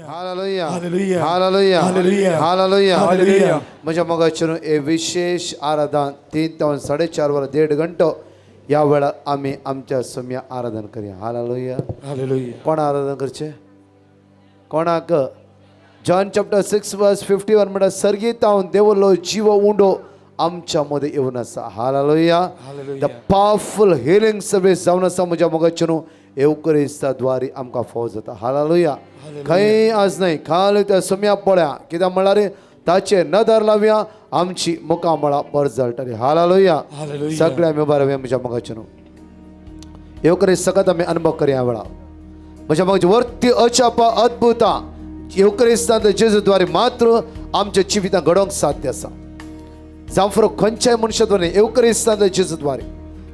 Hallelujah hallelujah hallelujah hallelujah hallelujah hallelujah म्हणजे मग ए विशेष आराधन 3 ते 4:30 वर 1.5 घंटा या वेळा आम्ही आमच्या सम्य आराधन करूया. हालेलुया हालेलुया कोण आराधन करचे कोणाक जॉन चॅप्टर 6 वर्स 51 म्हणटा सर्गीतावन देवलो जीव उंडो आमच्या मध्ये येऊन असा. Hallelujah the powerful healing service जावन असा म्हज्या मोगाचें एवकरिस्ताद्वारे आमकां फावो जाता. हालेलुया खंय आज नाही खाली त्या सम्या पळया कित्याक म्हळ्यार ताचे नदर लावया आमची मुखामळा बर जळटली. हालेलुया सगळे आमी उबा रावया म्हज्या मोगाचें एवकरिस्त सकत आमी अनुभव करया वेळा म्हज्या मोगाची वर्ती अचापा अद्भुता एवकरिस्तांत जेजूद्वारे मात्र आमच्या जिवितांत घडोवंक साध्य आसा. जावं फरक खंयच्याय मनशाद्वारे एवकरिस्तांत जेजूद्वारे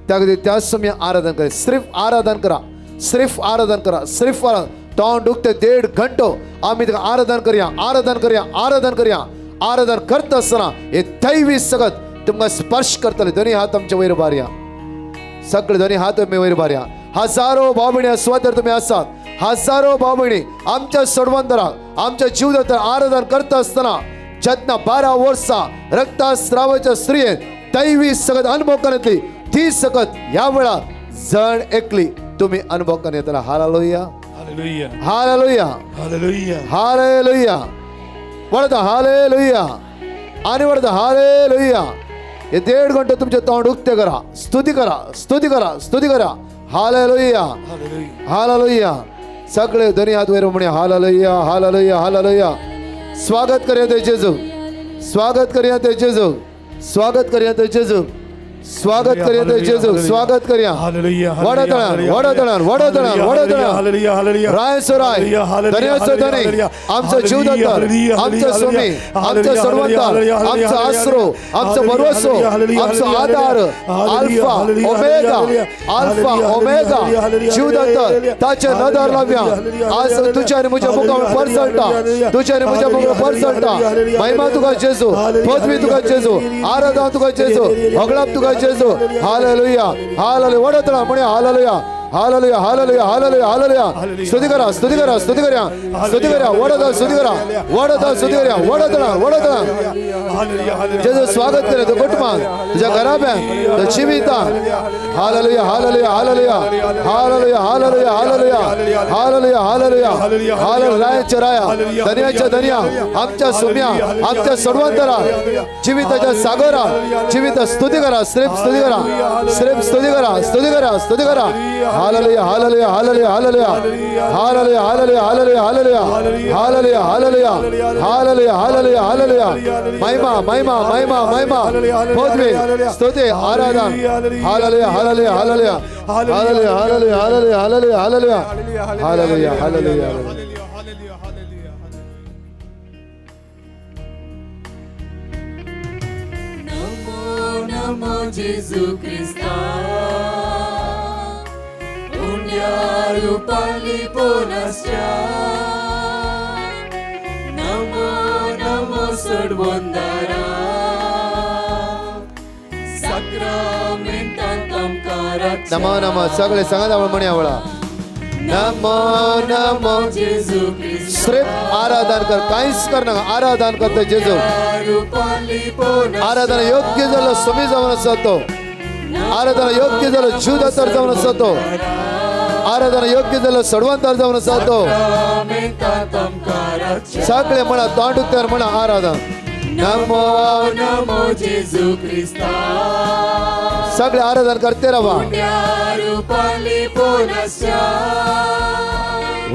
त्या खातीर त्या समय आराधन करा. सिर्फ आराधन करा सिर्फ आराधन करा सिर्फ तोंड दुखते 1.5 घंटो आम्ही आराधन करया आराधन करया आराधन करया. आराधन करता आसतना हे दैवी सगत तुमकां स्पर्श करतले. दोन्ही हात आमच्या वयर बारया सगळे दोन्ही हात आमी वयर बारया. हजारो भाव भयणी स्वतर तुम्ही आसात हजारो भाव भयणी आमच्या सडवंतराक आमच्या जीवदात आराधन करता आसतना जेन्ना 12 वर्सां रक्तस्रावाच्या स्त्रियेन दैवी सगत अनुभव करतली ती सगत ह्या वेळा जण एकली तुम्ही अनुभव करन येतला. हालेलुया हालेलुया हालेलुया हालेलुया हालेलुया वळता हालेलुया आणि वळता हालेलुया. हे 1.5 घंटे तुमचे तोंड उक्ते करा स्तुती करा स्तुती करा स्तुती करा. हालेलुया हालेलुया सगळे दोन्ही हात वयर म्हणूया. हालेलुया हालेलुया हालेलुया स्वागत करूया ते जेजू स्वागत करूया ते जेजू स्वागत करूया ते जेजू स्वागत करूया ते जेजू स्वागत करूया. वडतळान वडतळान वडतळान वडतळान राय सोराय धन्यसो धनी आमचा जीवदाता आमचा स्वामी आमचा सर्वंता आमचा आसरो आमचा भरवसो आमचा आधार अल्फा ओमेगा जीवदाता ताचे नदर लावया आज तुझ्या आणि म्हज्या मुखार परसळटा तुझ्या आणि म्हज्या मुखार परसळटा. महिमा तुका जेजू पदवी तुका जेजू आराधना तुका जेजू भगळाप तुका जेजू. हालेलुया हालेलुया वडतळा म्हणया हालेलुया हालेलुया हालेलुया हालेलुया हालेलुया स्तुती करा स्तुती करा स्तुती करा स्तुती करा वडतळा स्तुती करा वडतळा स्तुती करा वडतळा वडतळा जेजू स्वागत करा तो कुटुंबात तुझ्या घराब्यान तो जिवितान. हालेलुया hallelujah hallelujah hallelujah hallelujah hallelujah hallelujah hallelujah हालेलुया रायाच्या राया धन्याच्या धन्या आमच्या सोम्या आमच्या सर्वंतरा जीविताच्या सागरा जीवित स्तुती करा सिर्फ स्तुती करा सिर्फ स्तुती करा स्तुती करा स्तुती करा. हालेलुया hallelujah hallelujah hallelujah hallelujah hallelujah hallelujah hallelujah hallelujah hallelujah hallelujah हालेलुया महिमा महिमा महिमा महिमा पदवी स्तुती आराधना. हालेलुया hallelujah hallelujah hallelujah hallelujah hallelujah hallelujah hallelujah hallelujah हालेलुया. नमो जेजू ख्रिस्ता उंड्या रूपाली पोनस्या नमो नमो सडवंदारा साक्रामेंटांत आमकां रक्षा. नमो नमो सगळे सांगा म्हणया वळा नमो नमो जेजू ख्रिस्ता सिर्फ आराधन कर काहीच कर नका आराधन करता जेजू. रूपाली पोनस्या आराधना योग्य झालं स्वामी जाऊन असतो आराधना योग्य झालं जीवदातर जाऊन असतो आराधना योग्य झालं सडवंतर जाऊन असतो. साक्रामेंटांत आमकां रक्षा. सगळे म्हणा तोंड उक्त्यार म्हणा आराधन नमो नमो जेजू ख्रिस्ता सगळे आराधन करते राहा. रूपाली पोनस्या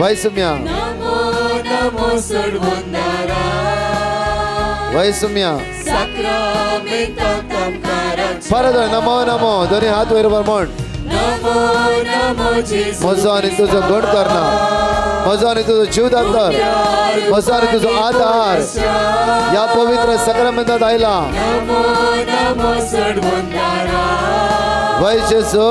वैसम्या नमो नमो सडवंदारा वैसम्या साक्रामेंटांत आमकां रक्षा. परत नमो नमो दोन्ही हात वयर म्हण नमो नमो जेजू म्हजो आनी तुजो गण करना म्हजो आनी तुजो जीवदातर म्हजो आनी तुजो आधार या पवित्र सक्रामेंतांत आयला. नमो नमो सडवंदारा वै जेजू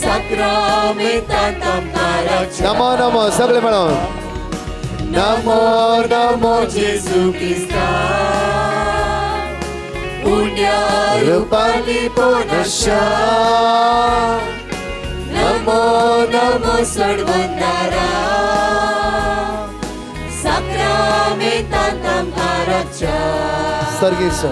साक्रामेंतांत आमकां रक्षा. नमो नमो सगळे म्हणून नमो नमो जेजू ख्रिस्ता उंड्या रूपाली पोनस्या नमो नमो सडवंदारा साक्रामेंतांत मेतांताम कारच्या सर्गीचो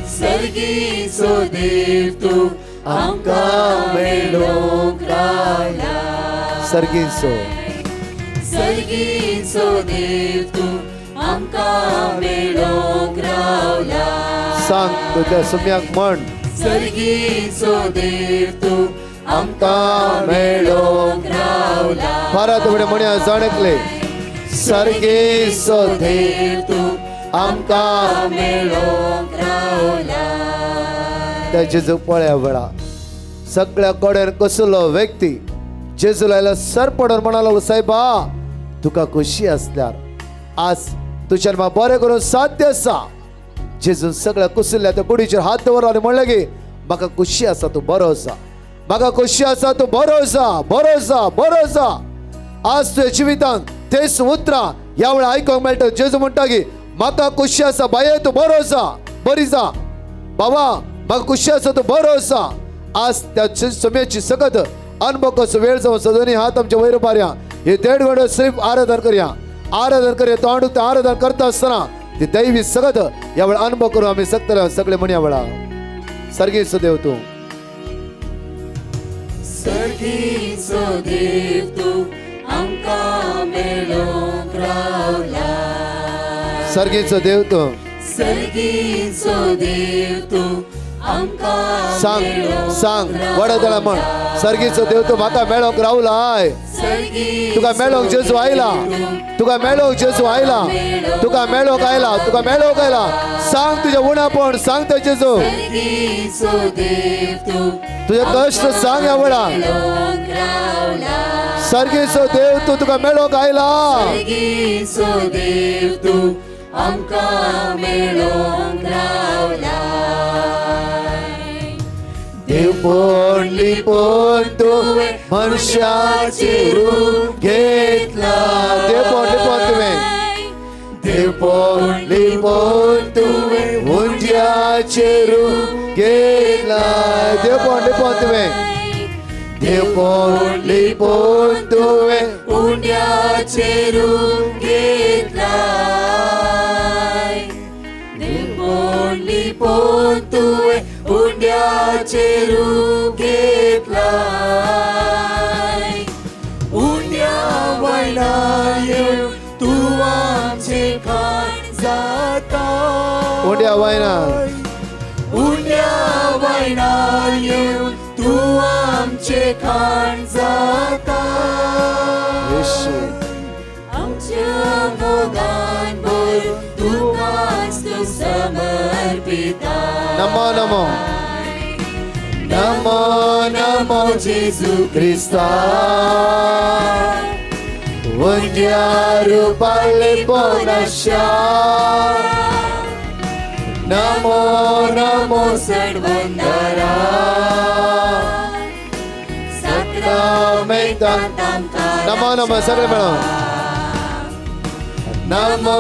सर्गीचो देव तू आमकां मेळोंक रावला सर्गीचो सर्गीचो देव तू आमकां मेळोंक रावला सांग तुझ्या सुम्याक म्हण सर्गीचो देव तू आमकां मेळोंक रावला परत उडे म्हणया जाणकले सर्गीचो देव तू आमकां मेळोंक रावला त्या जेजू पळया वेळा सगळ्या कडेन कसलो व्यक्ती जेजू लायला सर पडून म्हणालो साहेबा तुका खुशी असल्यार आज तुझ्यान म्हाका बरें करून साध्य आसा जेजून सगळ्या कुसल्या त्या कुडीचेर हात दवरलो आनी म्हणलें की म्हाका खुशी आसा तूं बरो आसा म्हाका खुशी आसा तूं बरो आसा बरो आसा बरो आसा आज तुझ्या जिवितांत तेच उतरां ह्या वेळा आयकोंक मेळटा जेजू म्हणटा की म्हाका खुशी आसा बाये तूं बरो आसा बरी जा बाबा म्हाका खुशी आसा तूं बरो आसा आज त्या समयाची सगत अनुभव कसो वेळ जावन दोन्ही हात आमच्या वयर पारया हे देड घडो सिर्फ आराधन करया तोंड ते आराधन करता आसतना ती दैवी सगत ह्या वेळा अनुभव करून आमी सकतले सगळे म्हणया वेळा सर्गीचो देव तूं सर्गीचो देव तू आमकां मेळोंक रावला सर्गीचो देव तूं सर्गीचो देव तू आमकां सांग सांग वडदळा म्हण सर्गीचो देव तूं म्हाका मेळोंक रावलाय तुका मेळोंक जेजू आयला तुका मेळोंक जेजू आयला तुका मेळोंक आयला तुका मेळोंक आयला सांग तुझ्या उणापण सांग त्या जेजू सर्गीचो देव तू तुझे कष्ट सांग ह्या वेळा मेळोंक रावला सर्गीचो देव तूं तुका मेळोंक आयला सर्गीचो देव तू आमकां मेळोंक रावला देव पोण लिपोन तुवें मनशाचे रूप घेतला देव पोण लिपोन तुवें देव पोण लिपोन तुवें हुंड्याचे रूप घेतला देव पोण लिपोन तुवें देव पोण लिपोन तुवें हुंड्याचे रूप घेतला देव पोण लिपोन तुवें हुंड्याचे रूप घेतला हुंड्या वयल्यान येवन तूं आमचे खाण जाता हुंड्या वयल्यान हुंड्या वयल्यान येवन तूं आमचे खाण जाता आमच्या मोगान भरून तुकाच तूं समर्पिता नमो नमो नमो नमो जेजू क्रिस्ता हुंड्या रूपाले पोनशा नमो नमो सडवंदरा नमो नमो सगळे मेळून नमो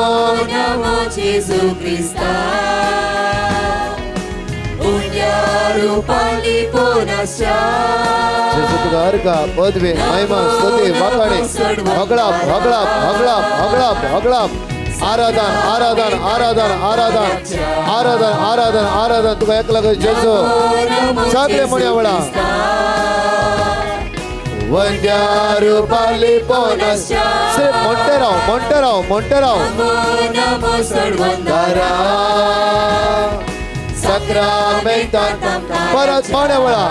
नमो जेजू क्रिस्ता हुंड्या रूपाली पोनशा जेजू तुका अर्घ पदवी महिमा स्तुती वाखाणी हगळाप हगळाप हगळाप हगळाप हगळाप आराधन आराधन आराधन आराधन आराधन आराधन आराधन तुका एकला जेजू सगळे म्हणया वेळा वंद्या रूपाली पोनशा सिर्फ म्हणते राव म्हणते राव म्हणते राव नमो सडवंदरा सक्रामेंतांत परत म्हणया वेळा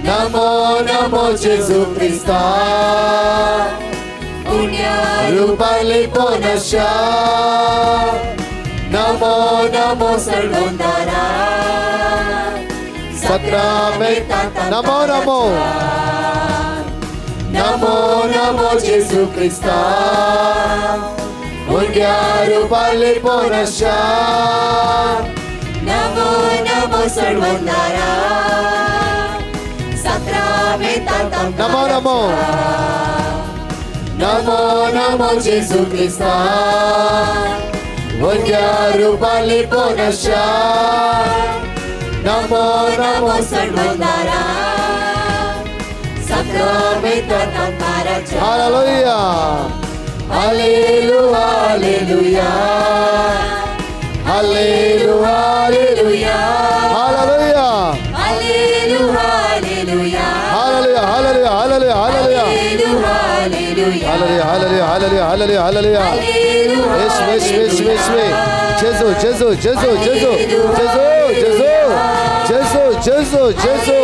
नमो नमो जेजू क्रिस्ता रूपाली पोनशा नमो नमो सडवंदरा सक्रामेंतांत नमो नमो नमो नमो जेजू क्रिस्ता हुंड्या रूपाली पोनशा नमो नमो सडवंदरा नमो नमो नमो नमो जेजू क्रिस्ता हुंड्या रूपाली पोनशा नमो नमो सडवंदरा हालेलुया hallelujah hallelujah hallelujah hallelujah hallelujah hallelujah hallelujah hallelujah hallelujah hallelujah hallelujah hallelujah hallelujah hallelujah hallelujah हालेलुया येशू येशू येशू येशू जेजू जेजू जेजू जेजू जेजू जेजू जेजू जेजू जेजू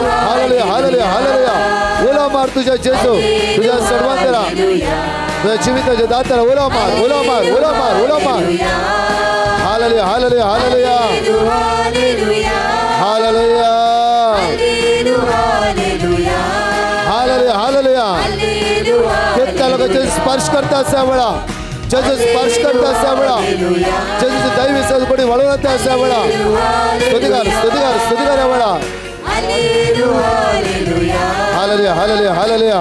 हालेलुया हालेलुया हालेलुया उला मार तुझ्या जेजू तुझ्या सर्वांतरा तुझ्या जीविताच्या दाताला उला मार उला मार उला मार उला मार hallelujah hallelujah hallelujah hallelujah hallelujah hallelujah hallelujah कितना लोग जे स्पर्श करता असा वेळा जेजू स्पर्श करता असा वेळा जेजूची दैवी सद्गुणी वळून येते असा वेळा स्तुतिकार स्तुतिकार स्तुतिकार या वेळा hallelujah hallelujah hallelujah hallelujah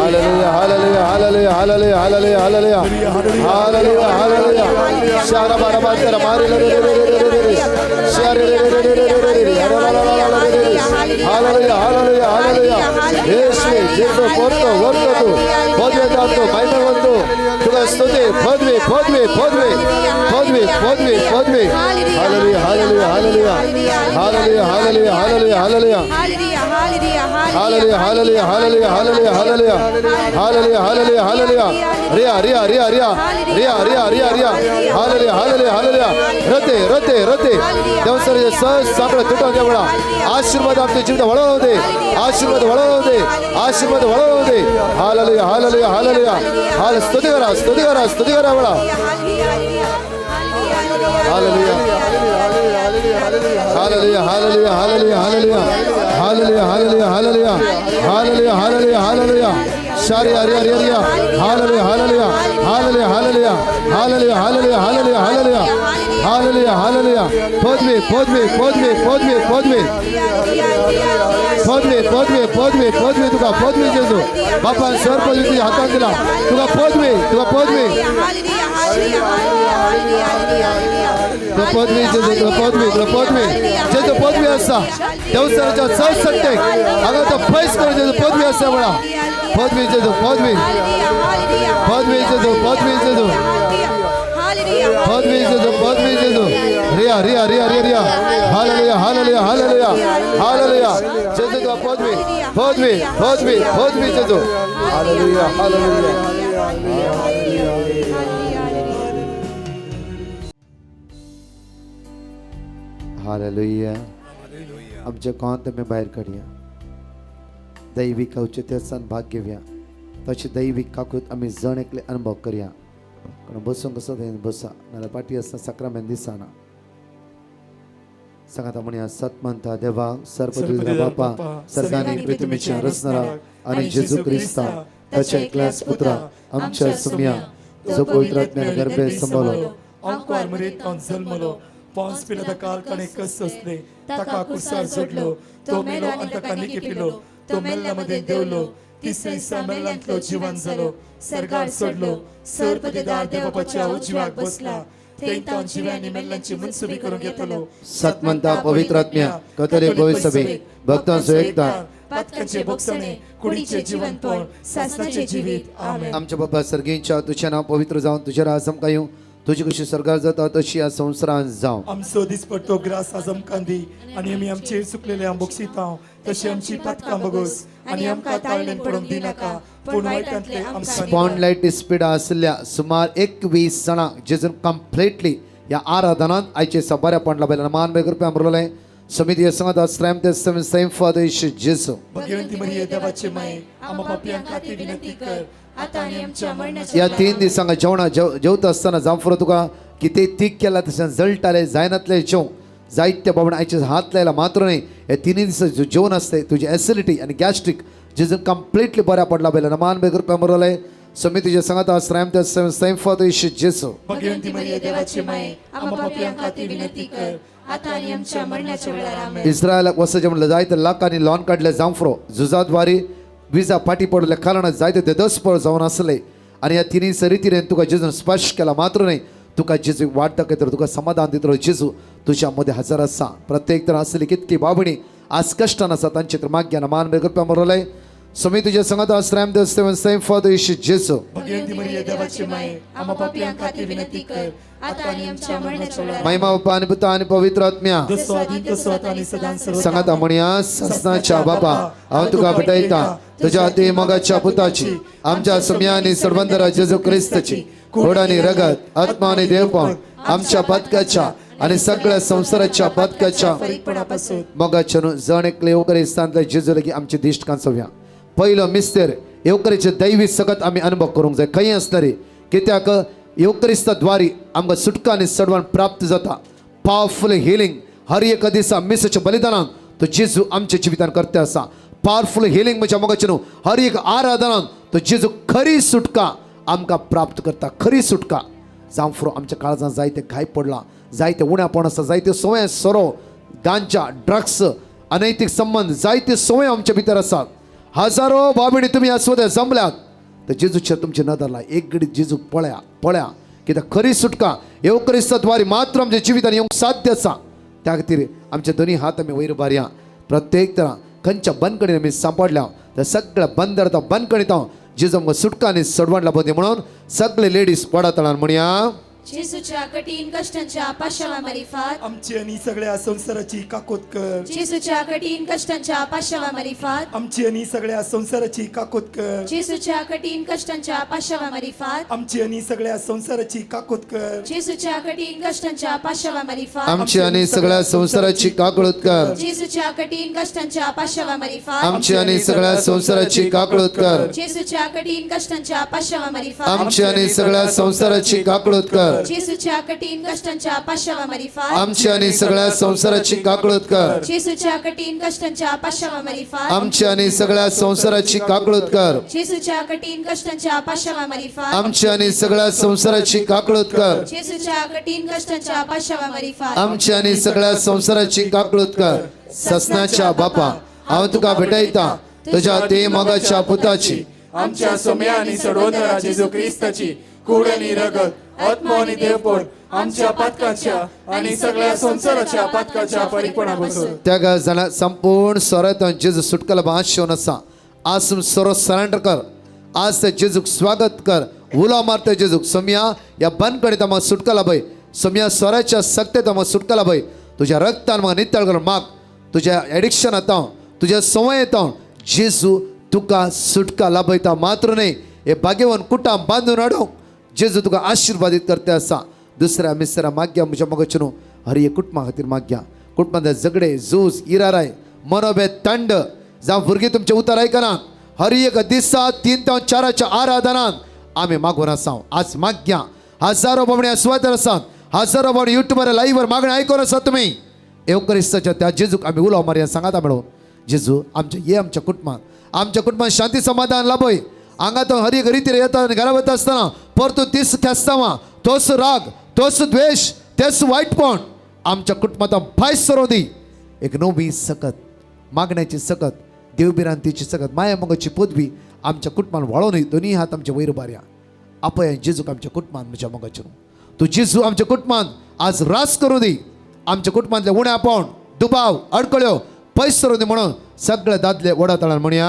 hallelujah hallelujah hallelujah hallelujah hallelujah hallelujah hallelujah शारा बारा बारा मारी रे रे रे रे रे रे शारे रे रे रे रे रे रे रे हालेलुया हालेलुया हालेलुया येशू जेजू पोर्तो वर्तो तू पदवी दातो महिमा वंतो तुझा स्तुती पदवी पदवी पदवी पदवी पदवी पदवी हालेलुया hallelujah hallelujah hallelujah hallelujah hallelujah hallelujah hallelujah hallelujah hallelujah hallelujah hallelujah hallelujah hallelujah हालेलुया रिया रिया रिया रिया रिया रिया रिया रिया हालेलुया हालेलुया हालेलुया रते रते रते देवसर सहज सापडा तुटा देवळा आशीर्वाद आमच्या जीवित वळवून दे आशीर्वाद वळवून दे आशीर्वाद वळवून दे हालेलुया हालेलुया हालेलुया हाल स्तुती करा स्तुती करा स्तुती करा वळा hallelujah hallelujah hallelujah hallelujah hallelujah hallelujah hallelujah hallelujah hallelujah hallelujah hallelujah शारी हरि हरि हरिया hallelujah hallelujah hallelujah hallelujah hallelujah hallelujah hallelujah hallelujah hallelujah hallelujah पदवी पदवी पदवी पदवी पदवी पदवी पदवी पदवी पदवी तुका पदवी जेजू बापान सर पदवी तुझ्या हातात दिला तुका पदवी तुका पदवी तुला पदवी जेजू तुला पदवी तुला पदवी जेजू पदवी असा देवसराच्या चौसष्टे हांगा तो फैस कर जेजू पदवी असा म्हणा पदवी जेजू पदवी पदवी जेजू पदवी जेजू पदवी जेजू पदवी जेजू रिया रिया रिया रिया रिया हालेलुया हालेलुया हालेलुया हालेलुया जेजू तुला पदवी पदवी पदवी पदवी जेजू हालेलुया हालेलुया हालेलुया आमच्या कांत मी बाहेर काढूया दैविक औचित्यासान भाग घेऊया तशी दैविक काकूत आम्ही जण एकले अनुभव करूया कारण बसून कसं जाईन बसा नाल्या पाठी असताना सक्रामेंत दिसाना सांगाता म्हणया सत म्हणता देवा सर्वपृथ्वीचा बापा सर्गांनी पृथ्वीच्या रचणारा आणि जेजू ख्रिस्ता त्याच्या एकल्याच पुत्रा आमच्या सुम्या जो पवित्रात्म्याने गर्भे संभाळलो अंकुर मरीत जन्मलो पांच पिलादा काल कणे कस असले ताका कुसार जोडलो तो मेलो अंतका निकिपिलो तो मेल्ल्यामध्ये देवलो तिसरे दिसा मेल्ल्यांतलो जीवन जालो सरगार सोडलो सर्पदेदार देवबापाच्या उजव्याक बसला तेंतान जिव्यांनी मेल्ल्यांची मनसुबी करून घेतलो सत म्हणता पवित्रात्म्या कथले पवित्र सभे भक्तांचो एकता पातकाचे बोगसणे कुडीचे जीवनपण सासनाचे जीवित आमेन आमच्या बाबा सर्गींच्या तुझे नाव पवित्र जाऊन तुझ्या राजम कायू तुझी कशी सरकार जाता तशी या संवसारांत जावं आमचो दिसपट्टो ग्रास आजम कांदी आणि आम्ही आमचे चुकलेले आंबोक्षितांव तशी आमची पातकां बगोस आणि आमकां ताळणेन पडूंक दिनाका पूण वायटांतले आमकां स्पॉनलाइट स्पीड आसल्या सुमार 21 जाणांक जेजून कंप्लीटली या आराधनांत आयचे सबाऱ्या पडला बेला मान बेगरपे आमरोले समिती संगत आश्रम ते सेम फादर जेसू भगवंती मरिये देवाचे माये आम्हा पापियां खातीर विनंती कर आता आणि आमच्या मरणाच्या या 3 दिसांक जेवणा जेवता असताना जांफरो तुका कितें तीक केला तशें जळटाले जायनातले जेव जायत्या बाबण आयचे हात लायला मात्र न्ही हे 3 दिसा जेवण असते तुझी एसिडिटी आणि गॅस्ट्रिक जेजून कंप्लीटली बऱ्या पडला बेला मान बेगरपे आमरोले समितीचे संगत आश्रम ते सेम फादर जेसू भगवंती मरिये देवाचे माये आम्हा पापियां खातीर विनंती कर आता आणि आमच्या मरणाच्या वेळार आमेन इस्रायलाक वचचें म्हणलें जायते लाखांनी लॉन काडले जांफरो झुजात वारी विजा पाटी पडले कारण जायते ते दसपळ जावन आसले आणि या 3 रितीन तुका जेजून स्पर्श केला मात्र न्ही तुका जेजू वाडटा तर तुका समाधान दितलो जेजू तुझ्या मध्ये हजर आसा प्रत्येक तर आसली कितकी बाबणी आज कश्टान आसा तांचे तर माग्यान मान बेगरपे मरले सो मी तुझ्या संगत आश्रम देव सेम फॉर येशू जेसू भगवंती मरिये देवाची माये आम्हा पापियां खातीर विनंती कर आता आणि आमच्या मरणाच्या वेळार महिमा बापा आणि पिता आणि पवित्र आत्म्या जसो आदी तसो आता आणि सदां सर्व सांगाता म्हणया ससनाच्या बापा हांव तुका भेटयता तुझ्या ते मगाच्या पुताची आमच्या सम्यानी सर्वंदरा जेजू क्रिस्ताची घोडानी रगत आत्मा आणि देवपण आमच्या पदकाच्या आणि सगळ्या संसाराच्या पदकाच्या परिपणापासून मगाच्यानु जण एकले येवकरी स्थानला जेजू लगी आमची दिश्ट कांसोव्या पहिलं मिस्तेर येवकरीचे दैवी सगत आम्ही अनुभव करूंक जाय खंय आसतरी कित्याक येवकरिस्ताद्वारी आमकां सुटका आनी सडवण प्राप्त जाता पॉवरफुल हिलिंग हर एक दिसा मिसाच्या बलिदानान तो जेजू आमच्या जिवितान करते आसा पॉवरफुल हिलिंग म्हणजे मगाच्यानु हर एक आराधनान तो जेजू खरी सुटका आमकां प्राप्त करता खरी सुटका जावं फुरो आमच्या काळजांत जायते घाय पडला जायते उण्यापण आसा जायते सवय सोरो गांजा ड्रग्स अनैतीक संबंध जायते सवय आमच्या भितर आसात हजारो भावणी तुम्ही आसवदे जमल्यात तर जेजूच्या तुमचे नदरला एक घडी जेजू पळया कित्याक खरी सुटका येवकरिस्ताद्वारे मात्र आमच्या जिवितान येवंक साध्य आसा त्या खातीर आमचे दोन्ही हात आमी वयर बारया प्रत्येक तरां खंयच्या बंदकणीन आमी सांपडल्या त्या सगळ्या बंदर बंदकणीत हांव जेजू आमकां सुटका आनी सडवण लाभोदी म्हणून सगळे लेडीज पडातळान म्हणया जेजूच्या कठीण कष्टांच्या पाशवा मारिफात आमची आणि सगळ्या संसाराची काकोत कर जेजूच्या कठीण कष्टांच्या पाशवा मारिफात आमची आणि सगळ्या संसाराची काकोत कर जेजूच्या कठीण कष्टांच्या पाशवा मारिफात आमची आणि सगळ्या संसाराची काकोत कर जेजूच्या कठीण कष्टांच्या पाशवा मारिफात आमची आणि सगळ्या संसाराची काकळूत कर जेजूच्या कठीण कष्टांच्या पाशवा मारिफात आमची आणि सगळ्या संसाराची काकळूत कर जेजूच्या कठीण कष्टांच्या पाशवा मारिफात आमची आणि सगळ्या संसाराची काकळूत कर जेजूच्या कठीण कष्टांच्या पाशवा मारिफात आमची आणि सगळ्या संसाराची काकळूत कर जेजूच्या कठीण कष्टांच्या पाशवा मारिफात आमची आणि सगळ्या संसाराची काकळूत कर जेजूच्या कठीण कष्टांच्या पाशवा मारिफात आमची आणि सगळ्या संसाराची काकळूत कर जेजूच्या कठीण कष्टांच्या पाशवा मारिफात आमची आणि सगळ्या संसाराची काकळूत कर ससनाच्या बापा हांव तुका भेटयता तुझ्या ते मगाच्या पुताची आमच्या सोम्या आणि सडवंदरा जेजू क्रिस्ताची कूड आणि रगत आत्मा आणि देवपण आमच्या पातकाच्या आणि सगळ्या संसाराच्या पातकाच्या परिपणापासून त्या जाणा संपूर्ण सोरात जेजू सुटकाला भास शिवन आसा आज तुम सोरो सरेंडर कर आज ते जेजूक स्वागत कर उलो मारते जेजूक सोम्या या बंदकणीत आमकां सुटका लाभय सोम्या सोराच्या सक्तेत आमकां सुटका लाभय तुझ्या रक्तान म्हाका नितळ कर माग तुझ्या एडिक्शन येता तुझ्या संवय येता जेजू तुका सुटका लाभयता मात्र न्ही हे भाग्यवान कुटां बांदून हाडूंक जेजू तुका आशीर्वादीत करते आसा दुसऱ्या मिसरा माग्या म्हज्या मगाचे न्हू हर एक कुटुंबा खातीर माग्या कुटुंबांतले झगडे झूज इराराय मनोभेद थंड जावं भुरगीं तुमचे उतर आयकना हर एक दिसा 3 ते 4 आराधनान आमी मागून आसा आज माग्या हजारो बाबणे आस्वादर आसात हजारो बाबणे युट्यूबर लाईव्हवर मागणे आयकोन आसा तुमी येवकरिस्ताच्या त्या जेजूक आमी उलो मारया सांगाता मेळून जेजू आमच्या कुटुंबात शांती समाधान लाभय हांगा तो हर एक रितीन येता आनी घरा वता आसतना परतून तीच ख्यास्तावां तोच राग तोच द्वेष तेच वायटपण आमच्या कुटुंबात भायस सरो दी एक नवी सकत मागण्याची सकत देवबिरांतीची सकत माया मोगाची पदवी आमच्या कुटुंबान वाळोवन दोन्ही हात आमच्या वयर बारया आपय जेजूक आमच्या कुटुंबान म्हज्या मोगाचे तूं जेजू आमच्या कुटुंबान आज रास करूं दी आमच्या कुटुंबातले उण्यापण दुबाव अडकळ्यो पयस सरो दी म्हणून सगळे दादले वडातळान म्हणया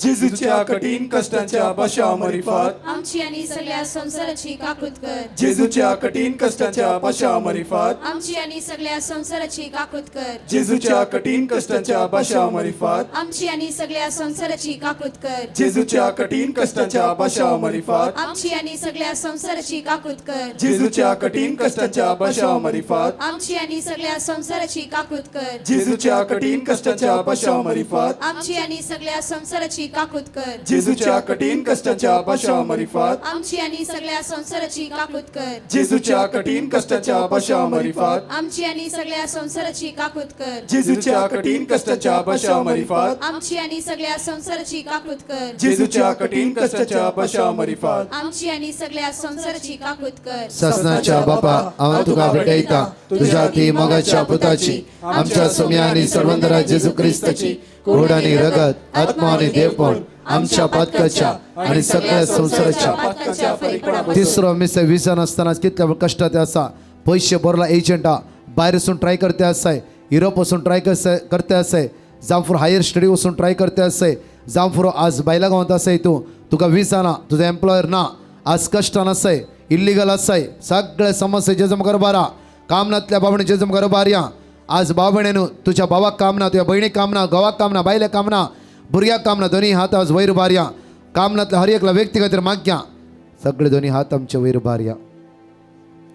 जेजूच्या कठीण कष्टांच्या पाशवा मारिफात आमची आणि सगळ्या संसाराची काकूत कर जेजूच्या कठीण कष्टांच्या पाशवा मारिफात आमची आणि सगळ्या संसाराची काकूत कर जेजूच्या कठीण कष्टांच्या पाशवा मारिफात आमची आणि सगळ्या संसाराची काकूत कर जेजूच्या कठीण कष्टांच्या पाशवा मारिफात आमची आणि सगळ्या संसाराची काकूत कर जेजूच्या कठीण कष्टांच्या पाशवा मारिफात आमची आणि सगळ्या संसाराची काकूत कर जेजूच्या कठीण कष्टांच्या पाशवा मारिफात आमची आणि सगळ्या संसाराची काकूत कर जेजूच्या कठीण कष्टांच्या पाशवा मारिफात आमची आणि सगळ्या संसाराची काकूत कर जेजूच्या कठीण कष्टांच्या पाशवा मारिफात आमची आणि सगळ्या संसाराची काकूत कर जेजूच्या कठीण कष्टांच्या पाशवा मारिफात आमची आणि सगळ्या संसाराची काकूत कर जेजूच्या कठीण कष्टांच्या पाशवा मारिफात आमची आणि सगळ्या संसाराची काकूत कर ससनाच्या बापा हांव तुका भेटयता तुझ्या ती मगाच्या पुताची आमच्या सोम्या आणि सर्वंदरा जेजू क्रिस्ताची घोड आणि रगत आत्मा आणि देवपण आमच्या पातकाच्या आणि सगळ्या संसाराच्या तिसरो मिस विजन आसतना कितल्या कष्टात आसा पयशे भरला एजंटा भायर वचून ट्राय करते आसाय युरोप वचून ट्राय करते आसाय जावं फॉर हायर स्टडी वचून ट्राय करते आसाय जावं फुरो आज बायला गांवांत आसाय तूं तुका विसा ना तुजो एम्प्लॉयर ना आज कश्टान आसाय इल्लिगल आसाय सगळे समस्या जेजू मुखार बारा काम नातल्या बाबणे जेजू मुखार बारया आज बाबणेनू तुझ्या भावाक काम ना तुझ्या भयणीक काम ना घोवाक काम ना बायलेक काम ना भुरग्याक काम ना दोन्ही हात आज वयर बारया काम नातल्या हर एकल्या व्यक्ती खातीर मागया सगळे दोन्ही हात आमचे वयर बारया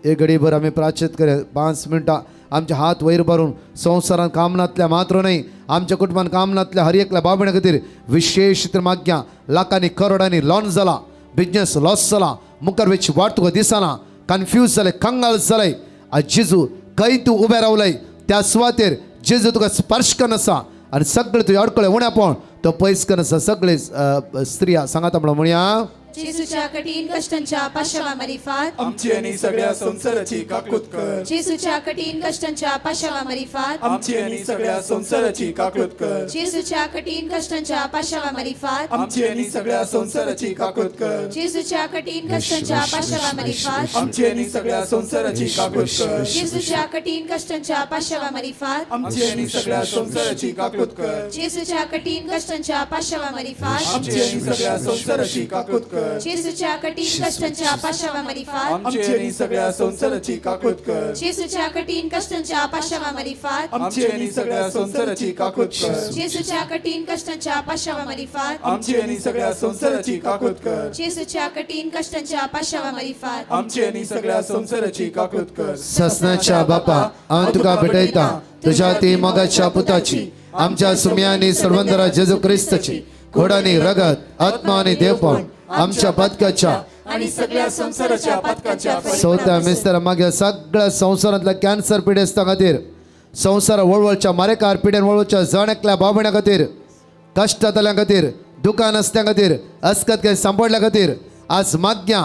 एक घडीभर आम्ही प्राचित करे 5 मिनटां आमचे हात वयर भरून संवसारान कामनातल्या मात्र नाही आमच्या कुटुंबान कामनातल्या हर एकल्या बाबणे खातीर विशेष तर मागया लाखांनी करोडांनी लॉन्च जाला बिझनेस लॉस जाला मुखार वेची वाट तुका दिसना कन्फ्यूज जाले कंगाल जाले आज जेजू खंय तूं उबें रावलय त्या सुवातेर जेजू तुका स्पर्श करन आसा आनी सगळे तुजे अडकळे उण्या पळोवन तो पयस करन आसा सगळे स्त्रिया सांगाता म्हणून म्हणया जेजूच्या कठीण कष्टांच्या पाशवा मरिफात आमची आणि सगळ्या संसाराची काकूत कर जेजूच्या कठीण कष्टांच्या पाशवा मरिफात आमची आणि सगळ्या संसाराची काकूत कर जेजूच्या कठीण कष्टांच्या पाशवा मरिफात आमची आणि सगळ्या संसाराची काकूत कर जेजूच्या कठीण कष्टांच्या पाशवा मरिफात आमची आणि सगळ्या संसाराची काकूत कर जेजूच्या कठीण कष्टांच्या पाशवा मरिफात आमची आणि सगळ्या संसाराची काकूत कर जेजूच्या कठीण कष्टांच्या पाशवा मरिफात आमची आणि सगळ्या संसाराची काकूत कर जेजूच्या कठीण कष्टांच्या पाशवा मरिफात आमची आणि सगळ्या संसाराची काकूत कर जेजूच्या कठीण कष्टांच्या पाशवा मरिफात आमची आणि सगळ्या संसाराची काकूत कर जेजूच्या कठीण कष्टांच्या पाशवा मरिफात आमची आणि सगळ्या संसाराची काकूत कर जेजूच्या कठीण कष्टांच्या पाशवा मरिफात आमची आणि सगळ्या संसाराची काकूत कर ससनाच्या बापा हांव तुका भेटयता तुझ्या ती मोगाच्या पुताची आमच्या सुम्यांनी सर्वंदरा जेजू क्रिस्ताची खोडानी रगत आत्मा आणि देवपण आमच्या पदकाच्या आणि सगळ्या संसाराच्या पदकाच्या सौत्या मिस्तर मागे सगळ्या संसारातल्या कॅन्सर पिडेस्ता खातीर संसार वळवळच्या मारेकार पिडेन वळवळच्या जणेकल्या बाबण्या खातीर कष्टातल्या खातीर दुकान असत्या खातीर अस्कत काही सांपडल्या खातीर आज माग्या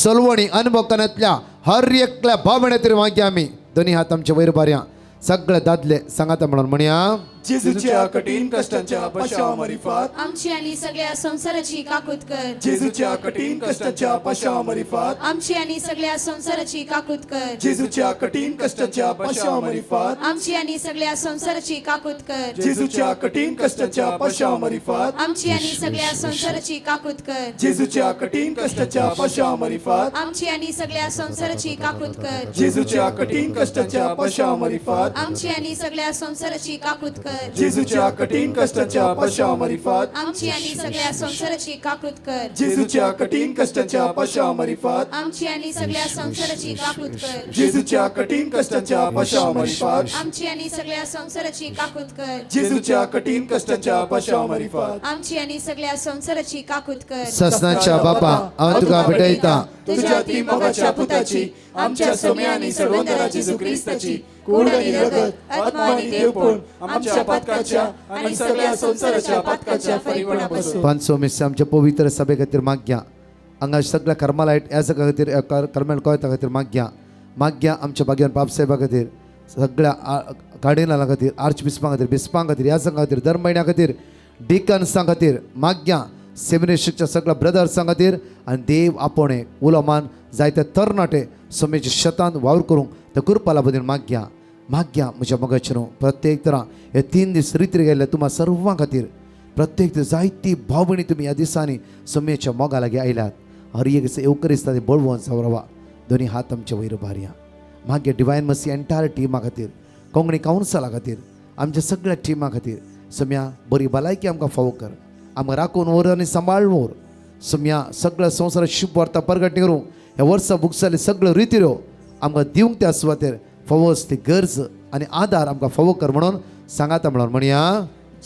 सलवणी अनुभव करण्यातल्या हर एकल्या बाबण्या तरी माग्या आम्ही दोन्ही हात आमच्या वयर बारया सगळे दादले सांगाता म्हणून म्हणया जेजूच्या कठीण कष्टांच्या पशाव मरिफात आमची आणि सगळ्या संसाराची काकूत कर जेजूच्या कठीण कष्टाच्या पशाव मरिफात आमची आणि सगळ्या संसाराची काकूत कर जेजूच्या कठीण कष्टाच्या पशाव मरिफात आमची आणि सगळ्या संसाराची काकूत कर जेजूच्या कठीण कष्टाच्या पशाव मरिफात आमची आणि सगळ्या संसाराची काकूत कर जेजूच्या कठीण कष्टाच्या पशाव मरिफात आमची आणि सगळ्या संसाराची काकूत कर जेजूच्या कठीण कष्टाच्या पशाव मरिफात आमची आणि सगळ्या संसाराची काकूत कर जेजूच्या कठीण कष्टाच्या पशाव मरिफात आमची आणि सगळ्या संसाराची काकूत कर जेजूच्या कठीण कष्टाच्या पशाव मरिफात आमची आणि सगळ्या संसाराची काकूत कर जेजूच्या कठीण कष्टाच्या पशाव मरिफात आमची आणि सगळ्या संसाराची काकूत कर जेजूच्या कठीण कष्टाच्या पशाव मरिफात आमची आणि सगळ्या संसाराची काकूत कर ससनाच्या बापा हांव तुका भेटयता तुझ्या ती मोगाच्या पुताची आमच्या सोम्यानी सर्वंदरा जेजू ख्रिस्ताची कूड आणि रगत आत्मा आणि देवपण आमच्या पदकाच्या आणि सगळ्या संसाराच्या पदकाच्या फरीपणापासून पांचवो मिस आमच्या पवित्र सभे खातीर माग्या हांगा सगळ्या कर्मालायट ह्या सगळ्या खातीर कर्मेल कोयता खातीर माग्या आमच्या बागेन बापसाहेबा खातीर सगळ्या कार्डिनला खातीर आर्च बिस्पां खातीर ह्या संघा खातीर दर म्हयन्या खातीर डिकन्सां खातीर माग्या सेमिनेशच्या सगळ्या ब्रदर्सां खातीर आनी देव आपोणे उलोमान जायते तरणाटे समेच्या शेतांत वावर करूंक त्या कुरपाला बद्दल माग्या म्हज्या मोगाचेर प्रत्येक तरां हे 3 दीस रिती गेल्ले तुम्हा सर्वां खातीर प्रत्येक दीस जायती भाव भयणी तुमी ह्या दिसांनी समेच्या मोगा लागीं आयल्यात हर एक दिसा येवकरिस्ता ती बळवून सावरवा दोन्ही हात आमच्या वयर बारया मागे डिवायन मसी एंटायर टिमा खातीर कोंकणी कावन्सला खातीर आमच्या सगळ्या टिमा खातीर सम्या बरी भलायकी आमकां फावो कर आमकां राखून व्हर आनी सांबाळून सम्या सगळ्या संवसारात शुभ वार्ता परगटणी करूं ह्या वर्सा बुक्साली सगळ्यो रितीऱ्यो आमकां दिवंक त्या सुवातेर फवोस ती गरज आनी आदार आमकां फावो कर म्हणून सांगाता म्हणून म्हणया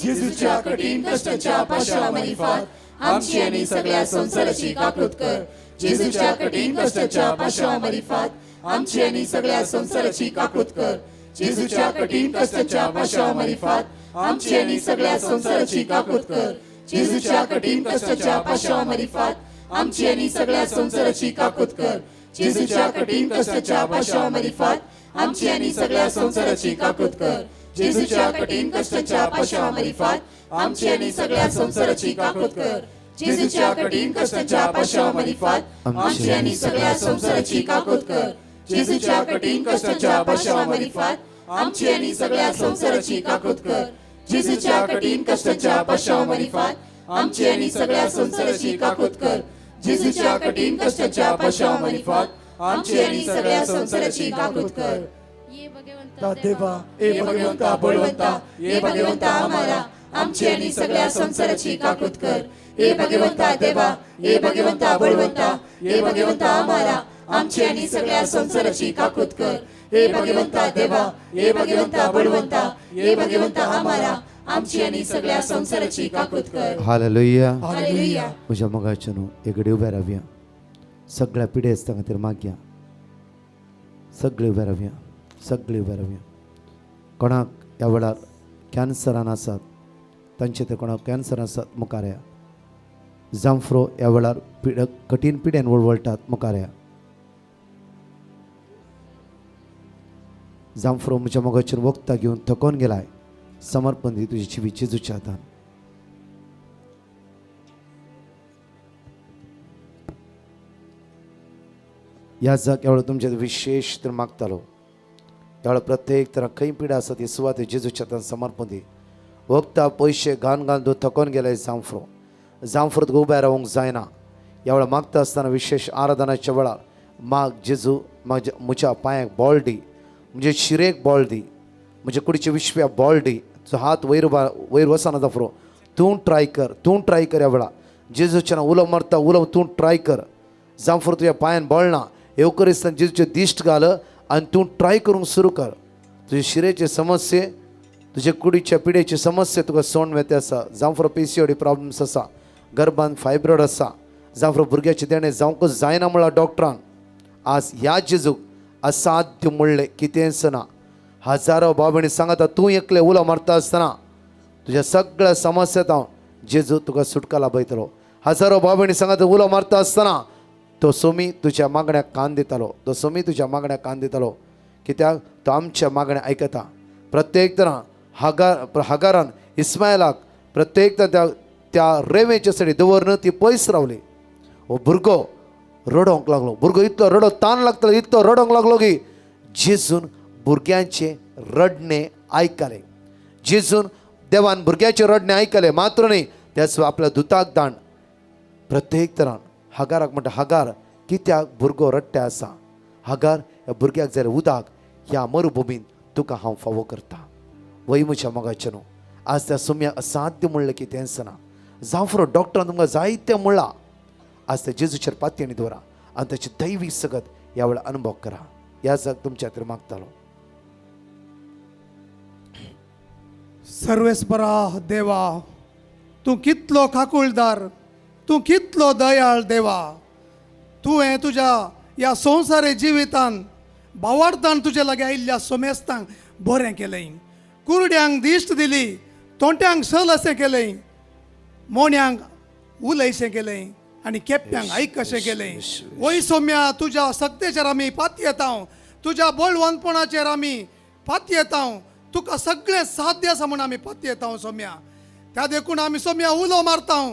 जेजूच्या कठीण कष्टाच्या पशाव मरिफात आमची आणि सगळ्या संसाराची काकूत कर जेजूच्या कठीण कष्टाच्या पशाव मरिफात आमची आणि सगळ्या संसाराची काकूत कर जेजूच्या कठीण कष्टाच्या पशाव मरिफात आमची आणि सगळ्या संसाराची काकूत कर जेजूच्या कठीण कष्टाच्या पशाव मरिफात आमची आणि सगळ्या संसाराची काकूत कर जेजूच्या कठीण कष्टाच्या पशाव मरिफात आमची आणि सगळ्या संसाराची काकूत कर जेजूच्या कठीण कष्टाच्या पशाव मरिफात आमची आणि सगळ्या संसाराची काकूत कर जेजूच्या कठीण कष्टाच्या पशाव मरिफात आमची आणि सगळ्या संसाराची काकूत कर जेजूच्या कठीण कष्टाच्या पशाव मरिफात आमची आणि सगळ्या संसाराची काकूत कर जेजूच्या कठीण कष्टाच्या पशाव मरिफात आमची आणि सगळ्या संसाराची काकूत कर जेजूच्या कठीण कष्टाच्या पश्चामारीफात आमची आणि सगळ्या संसाराची काकूत कर ये भगवंता देवा हे भगवंता बळवंता हे भगवंता आम्हाला आमची आणि सगळ्या संसाराची काकूत कर हे भगवंता देवा हे भगवंता बळवंता हे भगवंता आम्हाला आमची आणि सगळ्या संसाराची काकूत कर हे भगवंता देवा हे भगवंता बळवंता हे भगवंता आम्हाला आमची आणि सगळ्या संसाराची काकूत कर हालेलुया हालेलुया म्हज्या मोगाच्या न्हू एकडे उबे रावया सगळ्या पिढी आसता खातीर मागया सगळे उबे रावया सगळे उबे रावया कोणाक ह्या वेळार कॅन्सरान आसात तांचे ते कोणाक कॅन्सर आसात मुखार या जांफ्रो ह्या वेळार कठीण पिड्यान वळवळटात मुखार या जांफ्रो म्हज्या मोगाचेर वखदां घेवन थकोन गेलाय समर्पण दी तुजी जिवी जेजूच्या हातान ह्या जाग्यावर तुमचे विशेष तर मागतालो त्यावेळेला प्रत्येक तरा खंय पिडा आसा ती सुवात जेजूच्या हातान समर्पण दी वखदां पयशे घान घान तूं थकोन गेले जांफ्रो तुका उबे रावंक जायना ह्या वेळा मागता आसतना विशेष आराधनाच्या वेळार माग जेजू म्हज्या पांयाक बॉल दी म्हणजे शिरेक बॉल दी म्हणजे कुडीच्या विश्व्या बॉल दी तुजो हात वयर वचना जाफ्रो तूं ट्राय कर ह्या वेळा जेजूच्या उलो मारता उलो तूं ट्राय कर जांफ्रो तुज्या पांयान बॉल ना येवकरिस्तान जेजूचे दिश्ट घाल आनी तूं ट्राय करूंक सुरू कर तुजे शिरेचे समस्ये तुजे कुडीच्या पिडेचे समस्या तुका सोडून वेते आसा जांफ्रो PCOD प्रॉब्लम्स आसा गर्भान फायब्रॉइड आसा जांफ्रो भुरग्याचे देणे जावंकच जायना म्हळ्यार डॉक्टरान आज ह्या जेजूक असाध्य म्हणलें कितेंच ना हजारो बाबणी सांगता तूं एकले उलो मारता आसतना तुज्या सगळ्या समस्यांत हांव जेजू तुका सुटका लाभयतलो हजारो बाबणी सांगता उलो मारता आसतना तो सोमी तुज्या मागण्याक कान दितालो कित्याक तो आमच्या मागण्या आयकता प्रत्येक तरां हागारान इस्मायलाक प्रत्येक त्या रेवेच्या सडी दवरन ती पयस रावली हो भुरगो रडोंक लागलो भुरगो इतलो रडो ताण लागतालो इतलो रडोंक लागलो की जेजून भुरग्यांचे रडणे आयकले जेजून देवान भुरग्याचे रडणे आयकले मात्र न्ही त्याच आपल्या दुताक दाण प्रत्येक तरान हागाराक म्हणटा हागार कित्याक भुरगो रडटे आसा हागार ह्या भुरग्याक जाल्यार उदक ह्या मरुभुमीन तुका हांव फावो करता वय म्हज्या मोगाचें न्हू आज त्या सुम्याक असाध्य म्हणलें की तेंच ना जांफ्रो डॉक्टरान तुमकां जायतें म्हणलां आज त्या जेजूचेर पातयेणी दवरा आनी ताची दैवी सगत ह्या वेळा अनुभव करा ह्या जाग तुमच्या खातीर मागतालो सर्वेस्परा देवा तूं कितलो काकुळदार तूं कितलो दयाळ देवा तुवें तुज्या ह्या संवसारी जिवितान भावार्थान तुजे लागीं आयिल्ल्या सोमेस्तांक बरें केलें कुरड्यांक दिश्ट दिली तोंट्यांक सल अशें केलें मोन्यांक उलयशें केलें आनी केप्यांक आयक कशें केलें वय सोम्या तुज्या सक्तेचेर आमी पाती येता तुज्या बळवंतपणाचेर आमी पाती येता तुका सगळें साध्य आसा म्हूण आमी पाती येता सोम्या त्या देखून आमी सोम्या उलो मारता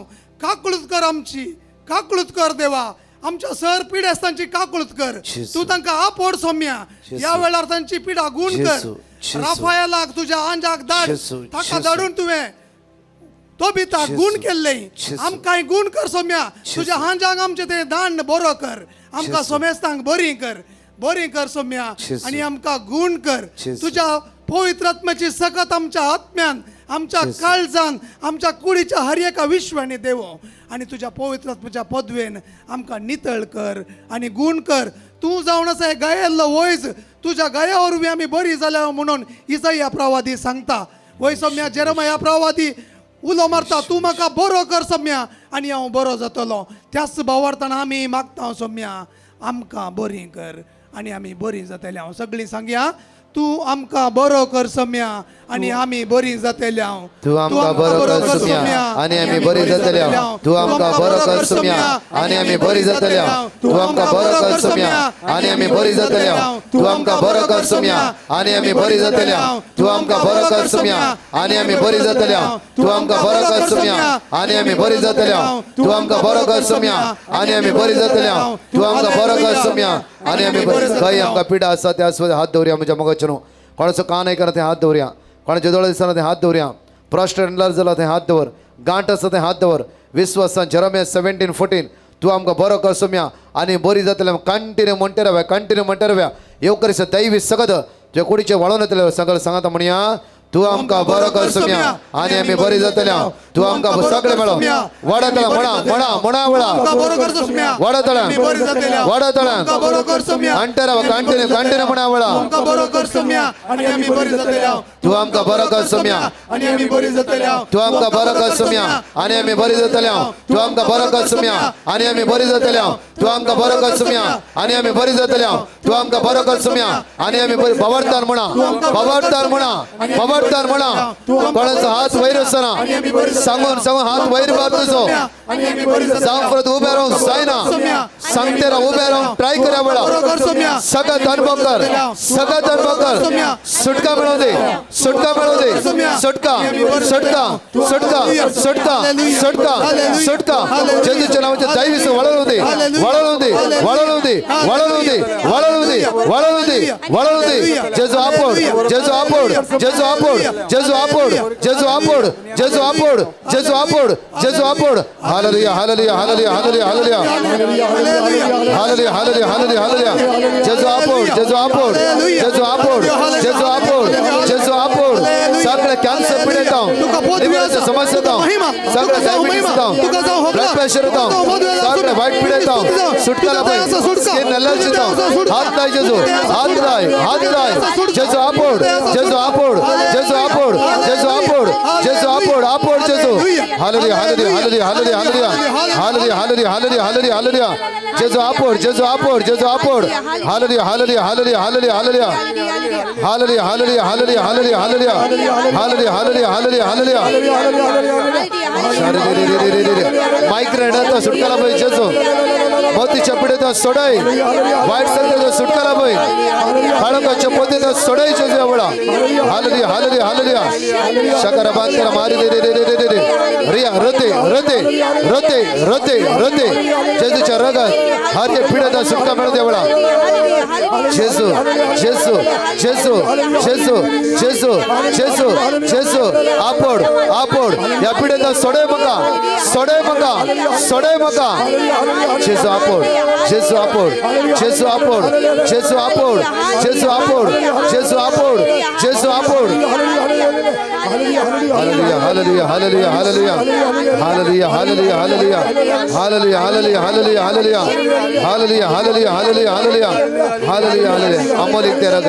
काकुळत कर आमची काकुळत कर देवा आमच्या सर पिडेस्तांची काकुळत कर तूं तांकां आपड सोम्या ह्या वेळार तांची पिडा गूण कर राफायलाक तुज्या आंजाक धाड ताका धाडून तुवें तो बिता गूण केल्लें आमकांय गूण कर सोम्या तुज्या हांजाक आमचें तें दांड बरो कर आमकां सोमेस्तांक बरी कर सोम्या आनी आमकां गूण कर तुज्या पवित्र आत्म्याची सकत आमच्या आत्म्यान आमच्या काळजान आमच्या कुडीच्या हर एका विश्वानी देवो आनी तुज्या पवित्र आत्म्याच्या पदवेन आमकां नितळ कर आनी गूण कर तूं जावन आसा गायल्लो वयज तुज्या गाया वरवीं आमी बरी जाल्या म्हणून इसाया प्रवादी सांगता वय सोम्या जेरेमिया प्रवादी उलो मारता तूं म्हाका बरो कर सोम्या आनी हांव बरो जातलो त्याच भावार्थान आमी मागता सोम्या आमकां बरी कर आनी आमी बरी जातले हांव सगळीं सांगया तूं आमकां बरो कर सोम्या आनी आमी बरी जातले हांव तूं आमकां बरो कर सोम्या आनी आमी बरी जातले हांव तूं आमकां बरो कर सोम्या आनी आमी बरी जातले हांव तूं आमकां बरो कर सोम्या आनी आमी बरी जातले हांव तूं आमकां बरो कर सोम्या आनी आमी बरी जातले हांव तूं आमकां बरो कर सोम्या आनी आमी बरी जातले हांव तूं आमकां बरो कर सोम्या आनी आमी बरी जातले हांव तूं आमकां बरो कर सोम्या आनी आमी बरी जातले हांव तूं आमकां बरो कर सोम्या आनी आमी खंय आमकां पिडा आसा त्या हात दवरया म्हज्या मोगाचेर कोणाचो कान आयकना ते हात दवरया कोणाचे दोळे दिसना ते हात दवरया प्रॉस्ट्रेट जाला थंय हात दवर, गांठ आसा थंय हात दवर. विश्वासान जेरेमिया 17:14 तूं आमकां बरो कर सोम्या आनी बरी जातलें कंटिन्यू म्हणटे राव्या येवकरीस दैवी सगत तुझ्या कुडीचे वळोन येतले सगळं सांगात म्हणया तू आमकां बरो कर सोम्या आनी आमी बरी जातल्या तू आमकां सगळे मेळो वडतला म्हणा वडतला आणटे राव कंटिन्यू म्हणा वळा तू आमकां बरो कर सोम्या तू आमकां बरो कर सोम्या आनी आमी बरी जातल्या तू आमकां बरो कर सोम्या आनी आमी बरी जातल्या तू आमकां बरो कर सोम्या आनी आमी बरी जातल्या तू आमकां बरो कर सोम्या आनी आमी बरी बवरतार म्हणा कोणाचो हात वयर आसना सांगून हात वयर मार तुजो जावं उबे रावंक जायना सांगते राव उबे रावंक ट्राय करा वळा सगळ्यात अनुभव कर सुटका मिळवू दे सुटका जेजूच्या नावाचे दैवीस वळवू दे जेजू आपोड हालेलुया जेजू आपोड सगळे कॅन्सर पीडित लिव्हरच्या समस्या सगळे डायबिटीस ब्लड प्रेशर सगळे वाईट पीडित सुटका लाभय स्किन एलर्जी हात दाय जेजू जेजू आपोड जेजू हालेलुया जेजू आपोड हालेलुया माइग्रेन सुटका लाभय जेजू मोतीच्या पिढीत सोडाय वाईट संगतीत सुटका लाभय काळोखाच्या पोतीत सोडाय जेजू आवडा हालेलुया शकरा बांधकर मारी दे रिया रोते जेजूच्या रगत हर एक पिढीत सुटका मिळू दे आवडा जेजू आपोड या पिढीत सोडे मका जेजू आपोड अमोलिक ते रग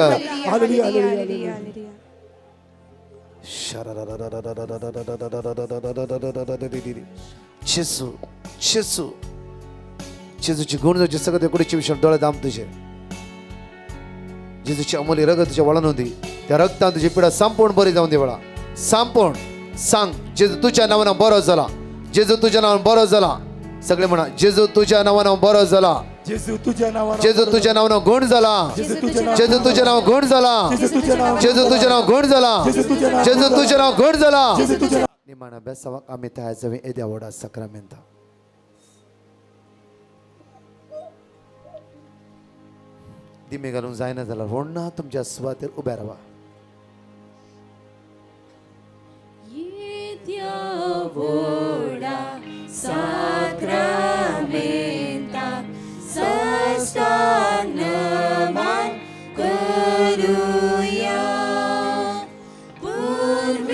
जेजूची गुण जे सगळे कुडीचे विषय डोळे दाम तुझे जेजूची अमोली रगत तुझ्या वळण होती त्या रक्तान तुझी पिढा संपूर्ण बरी जाऊन दे वळा संपूर्ण सांग जेजू तुझ्या नावानं बरो झाला सगळे म्हणा जेजू तुझ्या नावानं बरो झाला जेजू तुझ्या नावानं गुण झाला जेजू तुझ्या नाव गुण झाला निमाण बेसावाक आम्ही त्या जवे एद्या वडा सक्रामेंता दिमे घालून जायना झाला रोडना तुमच्या सुवातेर उभ्या राहा Sacramenta, sastagnaman करूया पूर्विल्याद्या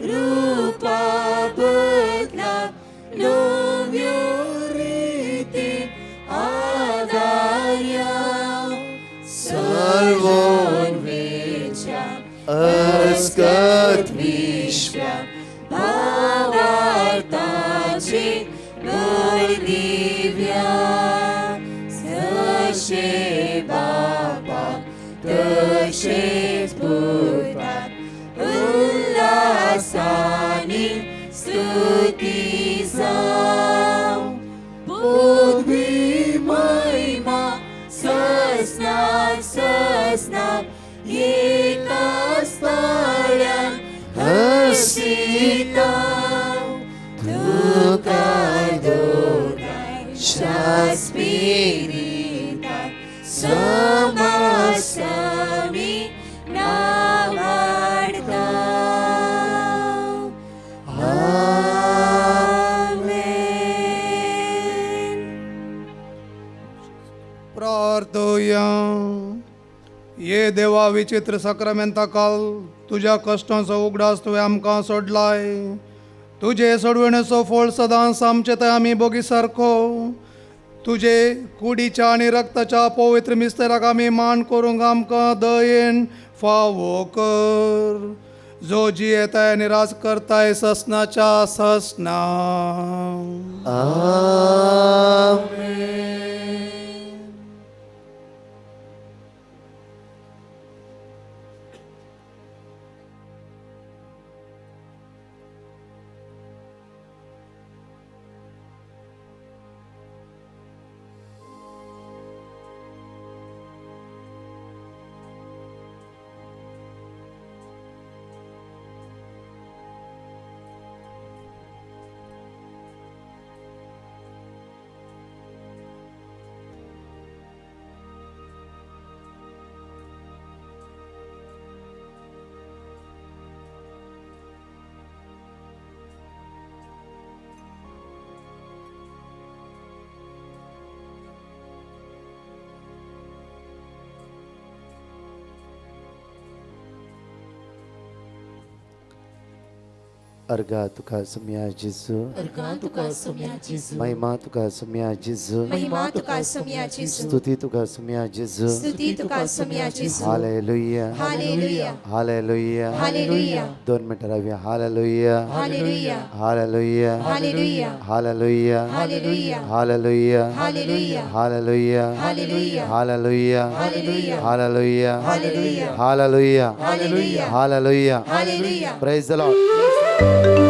रूपा बदला नव्यो रीती आदार्या सर्वोन्वेच्या अस्कत विश्वा भावार्थाची दिव्या जशे बाबा तशेच पुता उल्हासानी स्तुती जाऊ पदवी महिमा ससनात एकाच पाळ्यान हसिता तुका दोगाय शास्पिरितात समासामी नावाडता प्रार्थूया. ये देवा विचित्र सक्रमेंता काल तुझ्या कष्टांचो उगडास तुवें आमकां सोडलाय. तुझे सोडवणेचो फळ सदांच आमचे थंय आमी बोगी सारको. तुझे कुडीच्या आनी रक्ताच्या पवित्र मिस्तेराक आमी मान करूंक आमकां दयेन फावो कर. जो जी येताय आनी राज करताय ससनाच्या ससना. अर्गा तुका सुम्या जेजू, अर्गा तुका सुम्या जेजू, महिमा तुका सुम्या जेजू, महिमा तुका सुम्या जेजू, स्तुती तुका सुम्या जेजू. स्तुती तुका सुम्या जेजू. हालेलुया, हालेलुया, हालेलुया. हालेलुया, 2 मिनिटं राहूया. Hallelujah, hallelujah, hallelujah, hallelujah, hallelujah, hallelujah, hallelujah, hallelujah, hallelujah, hallelujah, hallelujah, hallelujah, hallelujah, hallelujah, hallelujah, hallelujah, hallelujah. Hallelujah. Praise the Lord.